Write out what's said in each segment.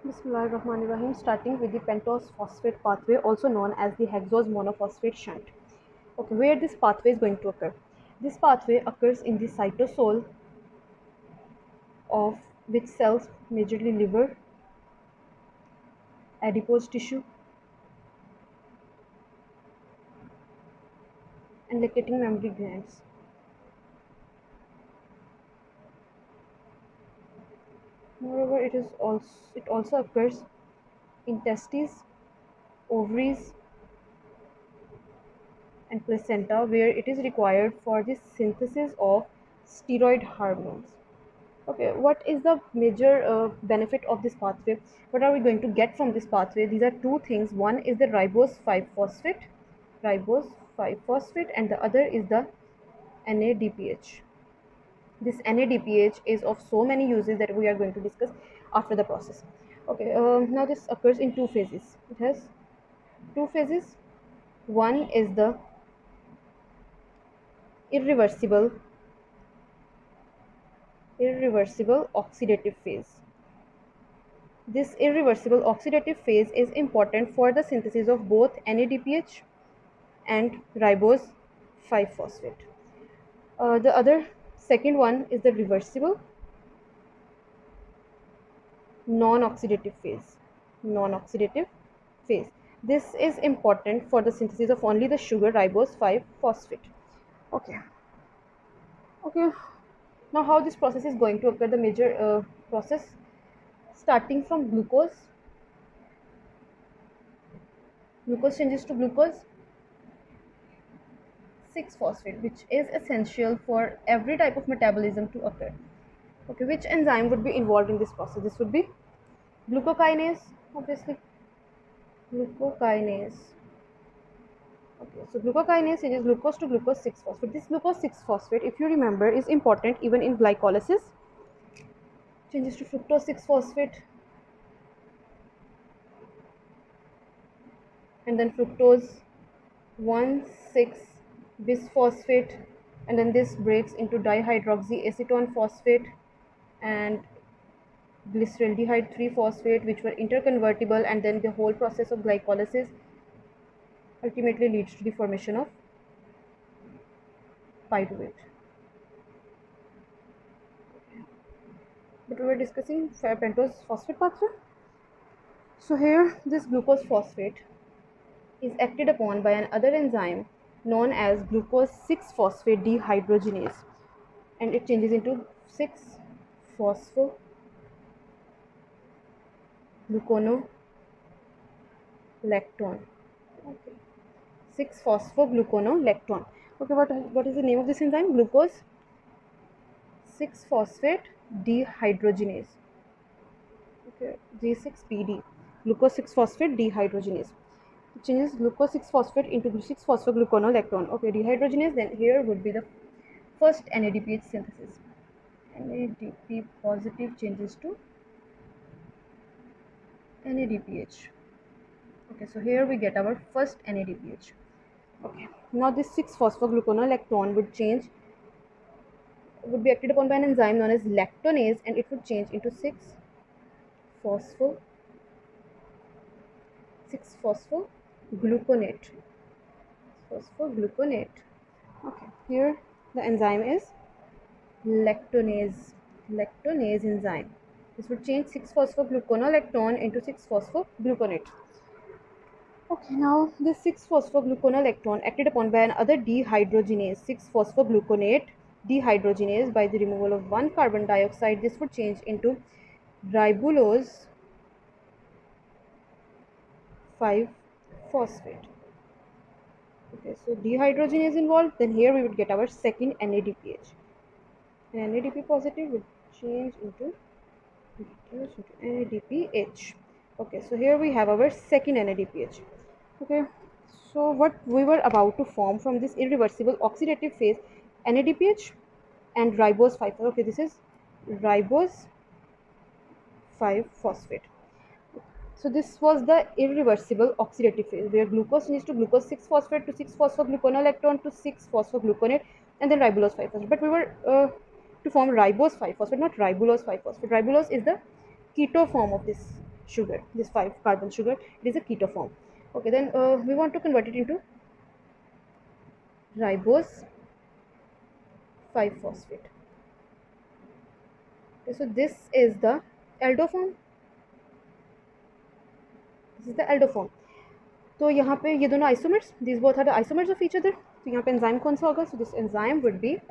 Bismillahirrahmanirrahim. Starting with the pentose phosphate pathway, also known as the hexose monophosphate shunt. Okay, where this pathway is going to occur? This pathway occurs in the cytosol of which cells, majorly liver, adipose tissue, and lactating mammary glands. Moreover, it also occurs in testes, ovaries, and placenta, where it is required for the synthesis of steroid hormones. Okay, what is the major benefit of this pathway? What are we going to get from this pathway? These are two things. One is the ribose 5 phosphate, and the other is the NADPH. This NADPH is of so many uses that we are going to discuss after the process. Okay, now this occurs in two phases. It has two phases. One is the irreversible oxidative phase. This irreversible oxidative phase is important for the synthesis of both NADPH and ribose 5 phosphate. The other second one is the reversible non-oxidative phase. Non-oxidative phase. This is important for the synthesis of only the sugar ribose 5 phosphate. Okay. Okay. Now how this process is going to occur? The major process starting from glucose changes to glucose 6 phosphate, which is essential for every type of metabolism to occur. Okay, which enzyme would be involved in this process? This would be glucokinase, obviously. Glucokinase. Okay, so glucokinase changes glucose to glucose 6 phosphate. This glucose 6 phosphate, if you remember, is important even in glycolysis. Changes to fructose 6 phosphate, and then fructose 1,6 bisphosphate, and then this breaks into dihydroxyacetone phosphate and glyceraldehyde 3 phosphate, which were interconvertible, and then the whole process of glycolysis ultimately leads to the formation of pyruvate. But we were discussing pentose phosphate pathway. So here this glucose phosphate is acted upon by another enzyme known as glucose 6 phosphate dehydrogenase, and it changes into 6 phosphogluconolactone. Okay. 6 phosphogluconolactone. Okay, what is the name of this enzyme? Glucose 6 phosphate dehydrogenase. Okay, G6PD, glucose 6 phosphate dehydrogenase. It changes glucose 6 phosphate into 6 phosphogluconolactone. Okay, dehydrogenase, then here would be the first NADPH synthesis. NADP positive changes to NADPH. Okay, so here we get our first NADPH. Okay, now this 6 phosphogluconolactone would be acted upon by an enzyme known as lactonase, and it would change into phospho 6 phosphogluconate. Phosphogluconate. Okay, here the enzyme is lactonase enzyme. This would change 6 phosphogluconolactone into 6 phosphogluconate. Okay, now this 6 phosphogluconolactone acted upon by another dehydrogenase 6 phosphogluconate dehydrogenase by the removal of one carbon dioxide. This would change into ribulose 5 phosphate. Okay, so dehydrogenase involved, then here we would get our second NADPH. And NADP positive would change into NADPH. Okay, so here we have our second NADPH. Okay, so what we were about to form from this irreversible oxidative phase, NADPH and ribose 5. Okay, this is ribose 5 phosphate. So this was the irreversible oxidative phase where glucose changes to glucose 6 phosphate to 6 phosphogluconolactone to 6 phosphogluconate, and then ribulose 5 phosphate. But we were to form ribose 5 phosphate, not ribulose 5 phosphate. Ribulose is the keto form of this sugar, this 5 carbon sugar, it is a keto form. Okay, then we want to convert it into ribose 5 phosphate. Okay, so this is the aldo form, this is the aldo form. तो यहाँ पे ये दोनों isomers, these both are the isomers of each other. तो यहाँ पे enzyme कौन सा होगा? So this enzyme would be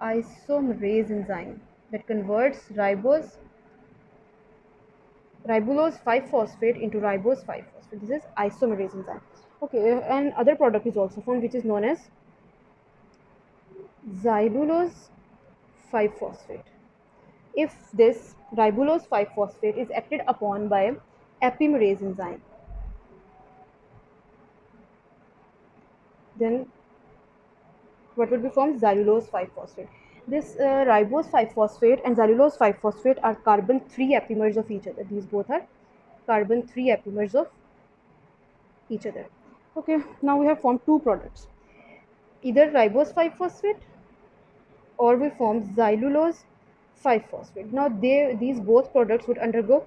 isomerase enzyme that converts ribulose 5 phosphate into ribose 5 phosphate. This is isomerase enzyme. Okay, and other product is also formed, which is known as xylulose 5 phosphate. If this ribulose 5 phosphate is acted upon by epimerase enzyme, then what would be formed? Xylulose 5 phosphate. This ribose 5 phosphate and xylulose 5 phosphate are carbon 3 epimers of each other. These both are carbon 3 epimers of each other. Okay, now we have formed two products, either ribose 5 phosphate or we form xylulose 5 phosphate. Now these both products would undergo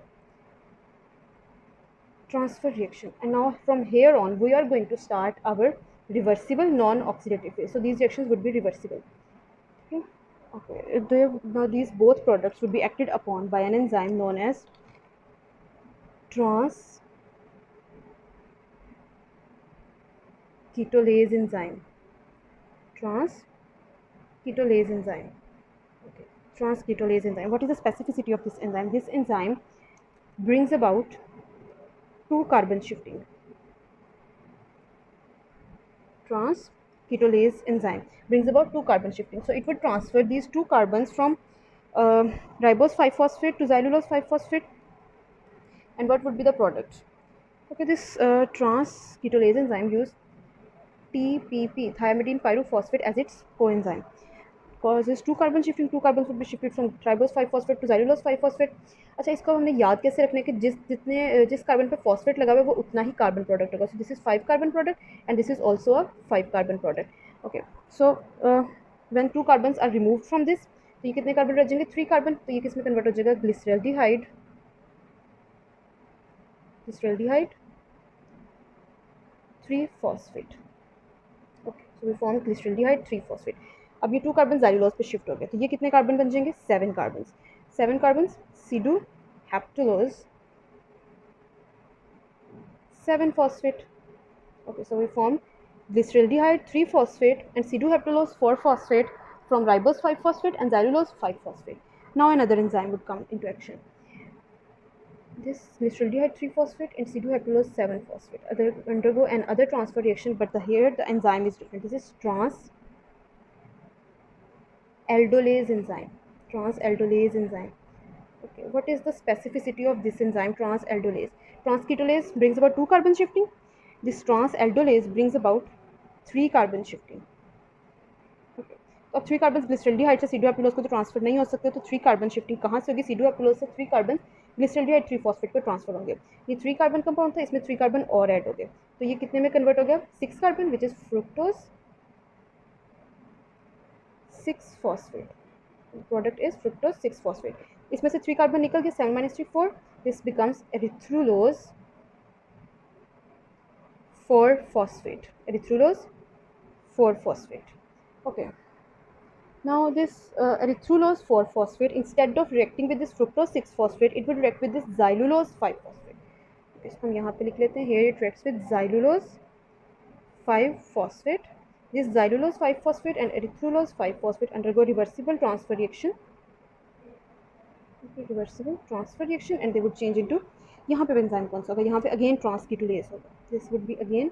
transfer reaction, and now from here on we are going to start our reversible non-oxidative phase. So these reactions would be reversible. Okay. Okay. Now these both products would be acted upon by an enzyme known as trans-ketolase enzyme. Trans-ketolase enzyme. Okay. Trans-ketolase enzyme. What is the specificity of this enzyme? This enzyme brings about 2 carbon shifting. Trans-ketolase enzyme brings about 2 carbon shifting. So it would transfer these 2 carbons from ribose 5 phosphate to xylulose 5 phosphate. And what would be the product? Okay, this trans-ketolase enzyme use TPP, thiamidine pyrophosphate, as its coenzyme. Causes 2 carbon shifting, 2 carbons would be shifted from ribose 5 phosphate to xylulose 5 phosphate. अच्छा, इसको हमने याद कैसे रखना है कि जिस carbon पे फॉस्फेट लगा हुआ है वो उतना ही कार्बन प्रोडक्ट होगा. So this is 5 carbon product and this is also a 5 carbon product. Okay, so when 2 carbons are removed from this, तो ये कितने कार्बन रह जाएंगे? 3 कार्बन. तो ये किस में कन्वर्ट हो जाएगा? Glyceraldehyde 3 phosphate. Okay, so we form glyceraldehyde 3 phosphate. अब ये 2 कार्बन ज़ाइलुलोज पे शिफ्ट हो गए, तो ये कितने कार्बन बन जाएंगे? 7 carbons. 7 carbons C2 haptulose 7 phosphate. Okay, so we form glyceraldehyde 3 phosphate and C2 haptulose 4 phosphate from ribose 5 phosphate and xylulose 5 phosphate. Now another enzyme would come into action. This glyceraldehyde 3 phosphate and C2 haptulose 7 phosphate undergo another transfer reaction, but here the enzyme is different. This is trans-aldolase enzyme. Trans-aldolase enzyme. Okay, what is the specificity of this enzyme, trans-aldolase? Trans-ketolase brings about 2 carbon shifting. This trans-aldolase brings about 3 carbon shifting. Okay, तो अब 3 carbon glyceraldehyde से C2 haptulose को तो transfer नहीं हो सकते, तो 3 carbon shifting कहाँ से होगी? C2 haptulose से 3 कार्बन ग्लिसरल्डिहाइड 3 फॉस्फेट को ट्रांसफर होंगे. ये 3 कार्बन कंपाउंड था, इसमें 3 कार्बन और ऐड हो गए, तो ये कितने में कन्वर्ट हो गया? 6 carbon, which is fructose 6 phosphate. Product is fructose 6 phosphate. इसमें से 3 कार्बन निकल गए, 7 minus 3 4. This becomes erythrulose 4 phosphate. Erythrulose 4 phosphate. Okay. Now this erythrulose 4 phosphate, instead of reacting with this fructose 6 phosphate, it would react with this xylulose 5 phosphate. इसको हम यहाँ पे लिख लेते हैं. Here it reacts with xylulose 5 phosphate. This xylulose 5 phosphate and erythrulose 5 phosphate undergo reversible transfer reaction. Okay, reversible transfer reaction, and they would change into, यहाँ पे enzyme कौन सा होगा? यहाँ पे अगेन ट्रांसकीटोलेज होगा. This would be again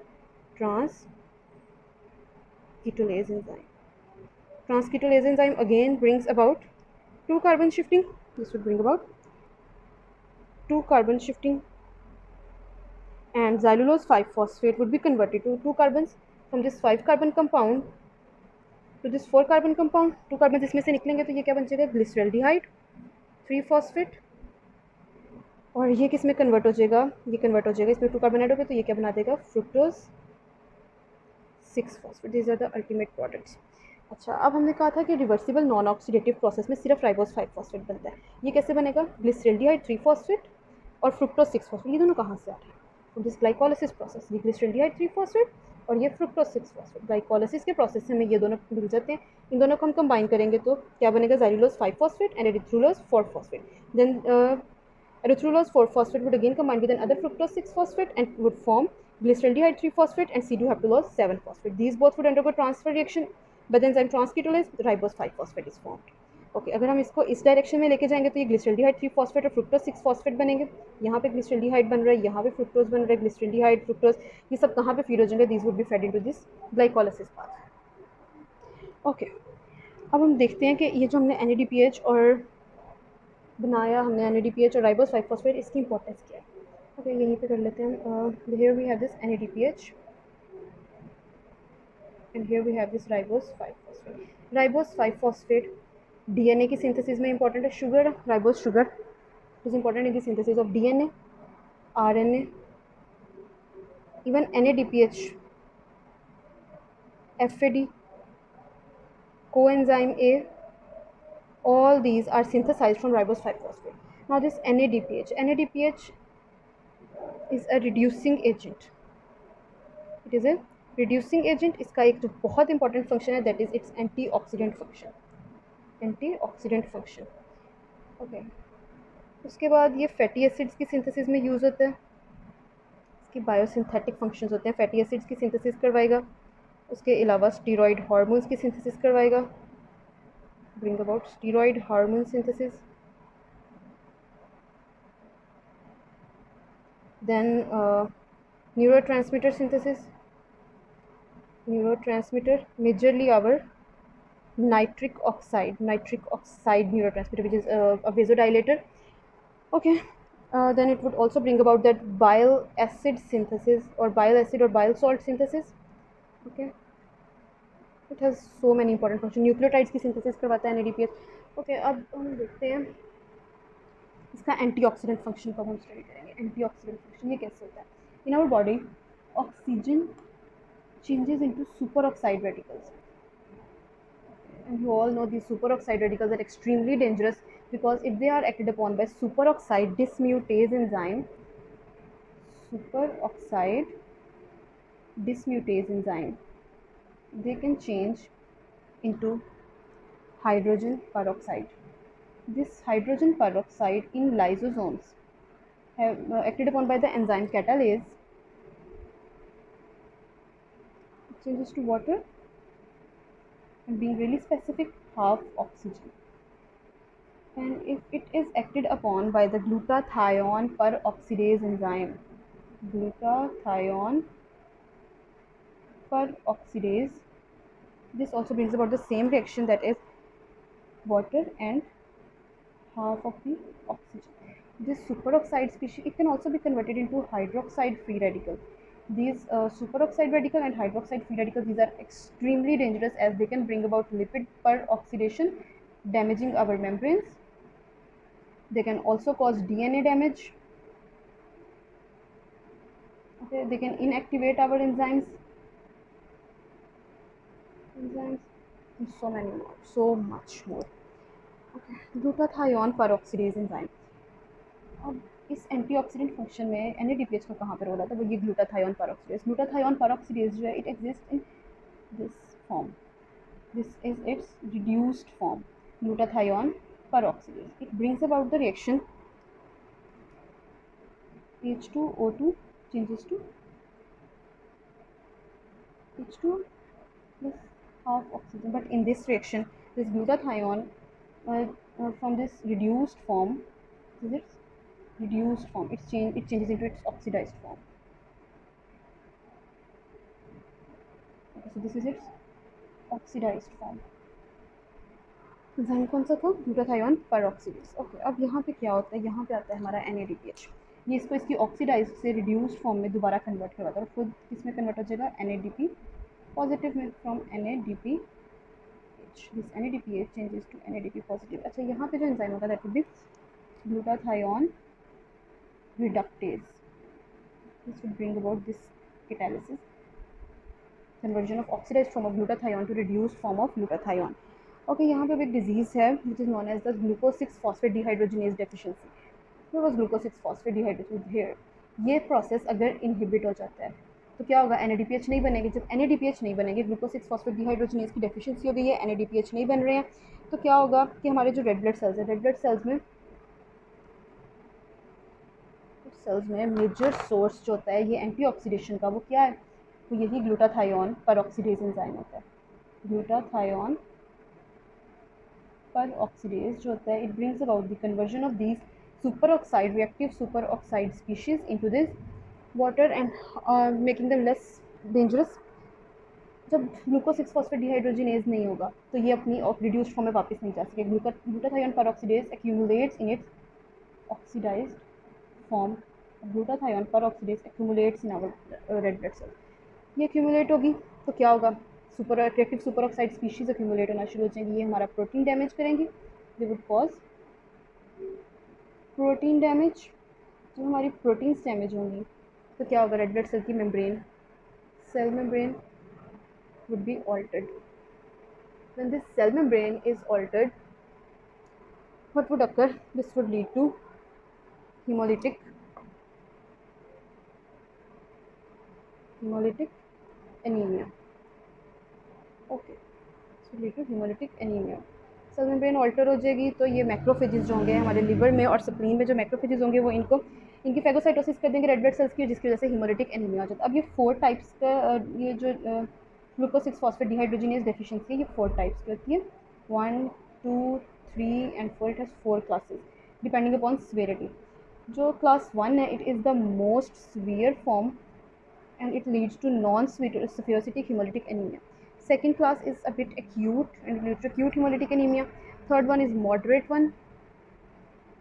transketolase enzyme. Trans-ketolase enzyme again brings about 2 carbon shifting. This would bring about 2 carbon shifting, and xylulose 5 phosphate would be converted to 2 carbons from this 5 carbon compound to this 4 carbon compound. 2 carbons इसमें से निकलेंगे तो ये क्या बन जाएगा? Glyceraldehyde 3 phosphate. और ये किस में कन्वर्ट हो जाएगा? ये कन्वर्ट हो जाएगा, इसमें 2 कार्बन ऐड हो गए, तो ये क्या बना देगा? Fructose 6 phosphate. These are the ultimate products. अच्छा, अब हमने कहा था कि रिवर्सिबल नॉन ऑक्सीडेटिव प्रोसेस में सिर्फ राइबोस 5 phosphate बनता है. ये कैसे बनेगा? ग्लिसरल्डिहाइड 3 phosphate और फ्रुक्टोज 6-फॉस्फेट, ये दोनों कहाँ से आ रहे हैं? फ्रॉम दिस ग्लाइकोलाइसिस प्रोसेस, ये ग्लिसरॉल्डिहाइड 3-फॉस्फेट और ये फ्रुक्टोज 6-फॉस्फेट। ग्लाइकोलाइसिस के प्रोसेस से हमें ये दोनों मिल जाते हैं। इन दोनों को हम कंबाइन करेंगे तो क्या बनेगा? Xylulose five phosphate and erythrulose four phosphate. Then erythrulose 4-phosphate would again combine with another fructose 6-phosphate and would form glyceraldehyde 3-phosphate and C2-heptulose 7-phosphate. These both would undergo transfer reaction by the enzyme transketolase, ribose 5-phosphate is formed. Okay अगर हम इसको इस direction में लेके जाएंगे तो ये glyceraldehyde 3-फॉस्फेट और फ्रुक्टोज 6-फॉस्फेट बनेंगे। यहाँ पे ग्लिसरॉल्डिहाइड बन रहा है, यहाँ पे फ्रुक्टोज बन रहा है, ग्लिसरॉल्डिहाइड फ्रुक्टोज ये सब कहाँ पे फीड हो जाएंगे? These would be fed into this glycolysis path. Okay अब हम देखते हैं कि ये जो हमने NADPH और बनाया हमने NADPH और राइबोस 5-फॉस्फेट, इसकी इंपॉर्टेंस क्या है? ओके यहीं पे कर लेते हैं। Here we have this NADPH and here we have this ribose five phosphate. Ribose five phosphate DNA की सिंथेसिस में इंपॉर्टेंट है। Sugar, ribose sugar is important in the synthesis of DNA, RNA, even NADPH, FAD, coenzyme A, all these are synthesized from ribose 5-phosphate. Now this NADPH is a reducing agent. It is a reducing agent. इसका एक जो बहुत important function है that is it's antioxidant function, antioxidant function. Okay उसके बाद ये fatty acids की synthesis में यूज़ होता है। इसकी बायोसिंथेटिक फंक्शंस होते हैं। फैटी एसिड्स की सिंथेसिस करवाएगा, उसके अलावा स्टीरॉयड हार्मोन्स की सिंथेसिस करवाएगा, bring about steroid hormone synthesis. Then neurotransmitter synthesis, neurotransmitter majorly our nitric oxide neurotransmitter, which is a vasodilator. Okay, then it would also bring about that bile acid synthesis or bile acid or bile salt synthesis. Okay, it has so many important functions. Nucleotides की synthesis करवाता है NADPH. Okay अब हम देखते हैं इसका antioxidant function को हम स्टडी करेंगे। एंटीऑक्सीडेंट फंक्शन ये कैसे होता है? In our body oxygen changes into superoxide radicals, and you all know these superoxide radicals are extremely dangerous because if they are acted upon by superoxide dismutase enzyme, they can change into hydrogen peroxide. This hydrogen peroxide in lysosomes have acted upon by the enzyme catalase changes to water and being really specific, half oxygen. And if it is acted upon by the glutathione peroxidase enzyme, glutathione peroxidase, this also brings about the same reaction, that is water and half of the oxygen. This superoxide species, it can also be converted into hydroxide free radical. These superoxide radical and hydroxide free radicals, these are extremely dangerous as they can bring about lipid peroxidation, damaging our membranes. They can also cause DNA damage. Okay, they can inactivate our enzymes, and so many more, so much more. Okay, glutathione peroxidase enzyme. अब इस antioxidant function में NADPH का कहाँ पर role आता है? वो ये ग्लूटाथायोन पेरोक्सीडेज। ग्लूटाथायोन पेरोक्सीडेज जो है it exist in this form, this is it's reduced form, glutathione peroxidase. It brings about the reaction H2O2 changes to H2 plus half oxygen. But in this reaction, this glutathione from this reduced form, this is its reduced form. It changes into its oxidized form. Okay, so this is its oxidized form. Enzyme कौन सा था? Glutathione peroxidase. Okay अब यहाँ पे क्या होता है? यहाँ पे आता है हमारा NADPH. ये इसको इसकी ऑक्सीडाइज से रिड्यूस्ड फॉर्म में दोबारा कन्वर्ट करवाता है और खुद इसमें कन्वर्ट हो जाएगा NADP पॉजिटिव में, from NADPH. This NADPH changes to NADP positive. अच्छा यहाँ पे जो एंजाइम होगा that will be glutathione reductase. This will bring about this catalysis, conversion of oxidized form of glutathione to reduced form of glutathione. Okay यहाँ पे एक disease है which is known as the glucose six phosphate dehydrogenase deficiency. फिर was glucose 6 phosphate dehydrogenase here. ये process अगर inhibit हो जाता है तो क्या होगा, NADPH नहीं बनेगी। जब NADPH नहीं बनेगी, ग्लूकोज 6 फॉस्फेट डिहाइड्रोजनेज की डेफिशिएंसी हो गई है, NADPH नहीं बन रहे हैं, तो क्या होगा कि हमारे जो रेड ब्लड सेल्स है, रेड ब्लड सेल्स में मेजर सोर्स जो होता है ये एंटीऑक्सीडेशन का, वो क्या है, तो यही ग्लूटाथायोन परऑक्सीडेज एंजाइम होता है। ग्लूटाथायोन पर ऑक्सीडेज जो होता है, it brings about the conversion of these super oxide reactive superoxide species into this water and making them less dangerous. जब ग्लूकोज 6 फॉस्फेट डिहाइड्रोजिनेज नहीं होगा तो ये अपनी रिड्यूस्ड फॉर्म में वापस नहीं जा सके। Glutathione peroxidase accumulates in its oxidized form. Glutathione peroxidase accumulates in our red blood cell. ये एक्यूमुलेट होगी तो क्या होगा, super reactive superoxide species accumulate होना शुरू हो जाएंगी, ये हमारा प्रोटीन डैमेज करेंगी। They would cause protein damage. जब हमारी प्रोटीन्स डैमेज होंगी तो क्या होगा, रेड ब्लड सेल की membrane, cell membrane would be altered. When this cell membrane is altered, what would occur? This would lead to hemolytic anemia. Okay, so lead to hemolytic anemia. Cell membrane alter हो जाएगी तो ये macrophages जो होंगे हमारे liver में और spleen में, जो मैक्रोफेजेस होंगे वो इनकी फेगोसाइटोसिस कर देंगे रेड ब्लड सेल्स की, जिसकी वजह से हीमोलिटिक एनीमिया हो जाता है। अब ये 4 टाइप्स का ये जो ग्लूकोज 6 फॉस्फेट डिहाइड्रोजिनेज डेफिशिएंसी है, ये 4 टाइप्स की होती है, 1 2 3 and 4। It has 4 classes depending upon severity. जो क्लास 1 है, it is the most severe form and it leads to non-spherocytic hemolytic anemia. Second class is a bit acute and leads to acute hemolytic anemia. Third one is moderate one,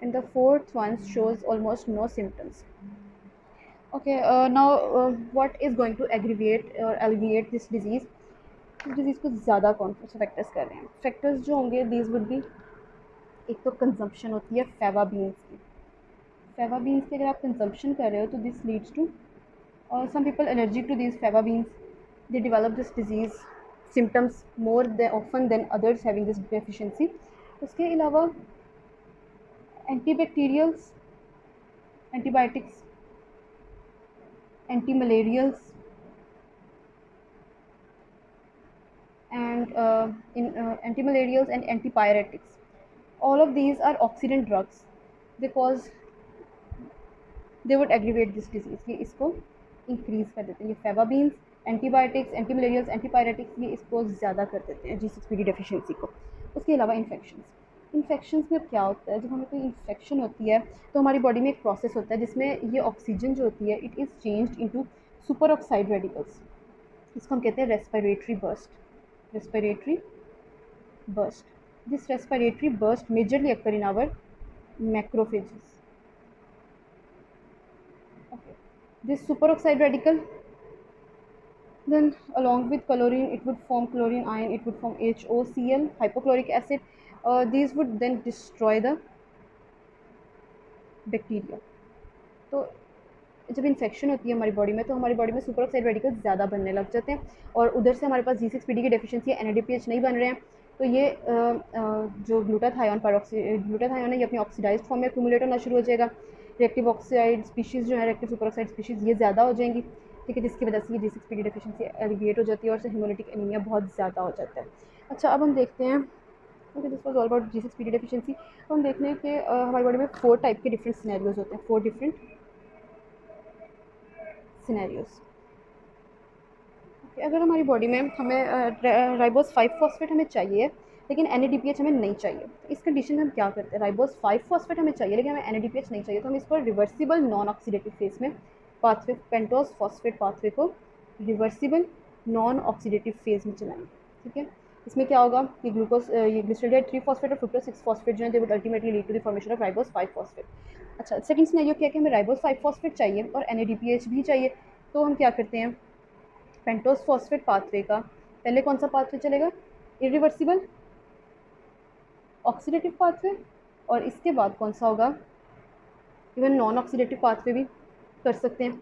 and the fourth one shows almost no symptoms. Okay, now what is going to aggravate or alleviate this disease? इस disease को ज़्यादा कौन से factors कर रहे हैं? Factors जो होंगे दीज वुड बी, एक तो कंजम्पशन होती है फेवा बीन्स की। फेवा बीन्स की अगर आप कंजम्पशन कर रहे हो तो this leads to some people allergic to these fava beans, they develop this disease symptoms more often than others having this deficiency. उसके अलावा एंटीबैक्टीरियल्स, antibiotics, एंटीमलेरियल्स and antimalarials and antipyretics, all of these are oxidant drugs. They would aggravate this disease. ये इसको increase कर देते हैं। ये फेवाबीन्स, antibiotics, एंटीमलेरियल्स, antipyretics, ये इसको ज़्यादा कर देते हैं G6PD डेफिशिएंसी को। उसके अलावा इन्फेक्शंस में क्या होता है, जब हमें कोई इन्फेक्शन होती है तो हमारी बॉडी में एक प्रोसेस होता है जिसमें ये ऑक्सीजन जो होती है it is changed into superoxide radicals. इसको हम कहते हैं respiratory burst. This respiratory burst majorly occur in our macrophages. This superoxide radical, then along with chlorine, it would form chlorine ion, it would form HOCl, hypochloric acid. These would then destroy the bacteria. तो जब infection होती है हमारी body में तो हमारी body में super oxide radical ज़्यादा बनने लग जाते हैं और उधर से हमारे पास G6PD की डेफिशिएंसी है, NADPH नहीं बन रहे हैं, तो ये जो ग्लूटाथायोन है ये अपनी ऑक्सीडाइज्ड फॉर्म में एक्यूमुलेट होना शुरू हो जाएगा। रिएक्टिव ऑक्साइड स्पीशीज़ जो है, रिएक्टिव सुपर ऑक्साइड स्पीशीज़ ये ज़्यादा हो जाएंगी, ठीक है, जिसकी वजह से ये G6PD डेफिशिएंसी एलिविएट हो जाती है और से हीमोलिटिक एनीमिया बहुत ज़्यादा हो जाता है। अच्छा, अब हम देखते हैं, okay, this was all about G6PD deficiency. अब हम देखते हैं कि हमारी बॉडी में 4 टाइप के डिफरेंट सिनेरियोज होते हैं, 4 डिफरेंट सिनेरियोज। अगर हमारी बॉडी में हमें राइबोस 5 फॉस्फेट हमें चाहिए लेकिन NADPH हमें नहीं चाहिए, तो इस कंडीशन में हम क्या करते हैं, राइबोस 5 फॉस्फेट हमें चाहिए लेकिन हमें NADPH नहीं चाहिए, तो हम इसको रिवर्सिबल नॉन ऑक्सीडेटिव फेज में पाथवे, पेंटोस फॉस्फेट पाथवे को रिवर्सिबल नॉन ऑक्सीडेटिव फेज में चलाएंगे, ठीक है। इसमें क्या होगा कि ये ग्लिसरॉल्डिहाइड 3 फॉस्फेट और फ्रुक्टोज 6 फॉस्फेट जो है they would ultimately lead to the formation of ribose 5 phosphate. अच्छा, सेकंड सिनेरियो क्या है कि हमें राइबोस 5 फॉस्फेट चाहिए और NADPH भी चाहिए, तो हम क्या करते हैं, पेंटोस फॉस्फेट पाथवे का पहले कौन सा पाथवे चलेगा, इरिवर्सिबल ऑक्सीडेटिव पाथवे, और इसके बाद कौन सा होगा, इवन नॉन ऑक्सीडेटिव पाथवे भी कर सकते हैं,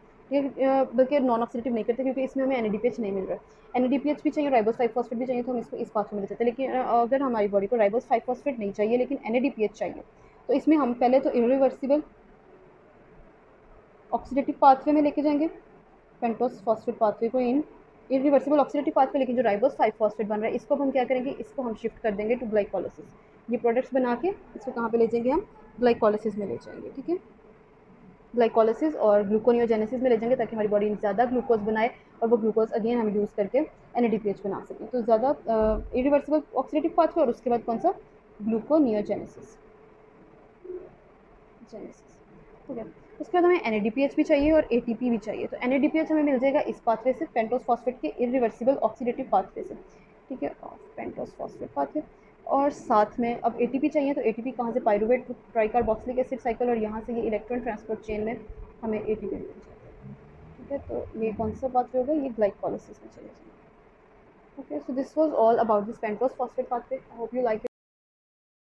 बल्कि नॉन ऑक्सीडेटिव नहीं करते क्योंकि इसमें हमें NADPH नहीं मिल रहा है। NADPH भी चाहिए, राइबोस 5 फॉस्फेट भी चाहिए, तो हम इसको इस पाथवे में ले सकते हैं। लेकिन अगर हमारी बॉडी को राइबोस 5 फॉस्फेट नहीं चाहिए लेकिन NADPH चाहिए, तो इसमें हम पहले तो इरिवर्सिबल ऑक्सीडेटिव पाथवे में लेके जाएंगे पेंटोस फॉस्फेट पाथवे को इन इरिवर्सिबल ऑक्सीडेटिव पाथवे, लेकिन जो राइबोस 5 फॉस्फेट बन रहा है इसको अब हम क्या करेंगे, इसको हम शिफ्ट कर देंगे टू ग्लाइकोलाइसिस। ये प्रोडक्ट्स बना के इसको कहाँ पे ले जाएंगे हम, ग्लाइकोलाइसिस में ले जाएंगे, ठीक है। ग्लाइकोलाइसिस और ग्लूकोनियोजेनेसिस में ले जाएंगे ताकि हमारी बॉडी ज़्यादा ग्लूकोज बनाए और वो ग्लूकोज अगेन हम यूज़ करके NADPH बना सकें। तो ज़्यादा इरिवर्सिबल ऑक्सीडेटिव पाथवे और उसके बाद कौन सा, ग्लूकोनियोजेनेसिस जेनेसिस, ठीक है। उसके बाद हमें NADPH भी चाहिए और ATP भी चाहिए। तो NADPH हमें मिल जाएगा इस पाथवे से, पेंटोस फॉस्फेट के इरिवर्सिबल ऑक्सीडेटिव पाथवे से, ठीक है, पेंटोस फॉस्फेट पाथवे। और साथ में अब ATP चाहिए, तो ATP कहाँ से, पायरुवेट ट्राइकार्बोक्सिलिक एसिड साइकिल, और यहाँ से ये इलेक्ट्रॉन ट्रांसपोर्ट चेन में हमें ATP मिल जाता है, ठीक है। तो ये कौन सा पाथवे हो गया, ये ग्लाइकोलाइसिस में चले जाएंगे। Okay, so this was all about this pentose phosphate pathway. I hope you like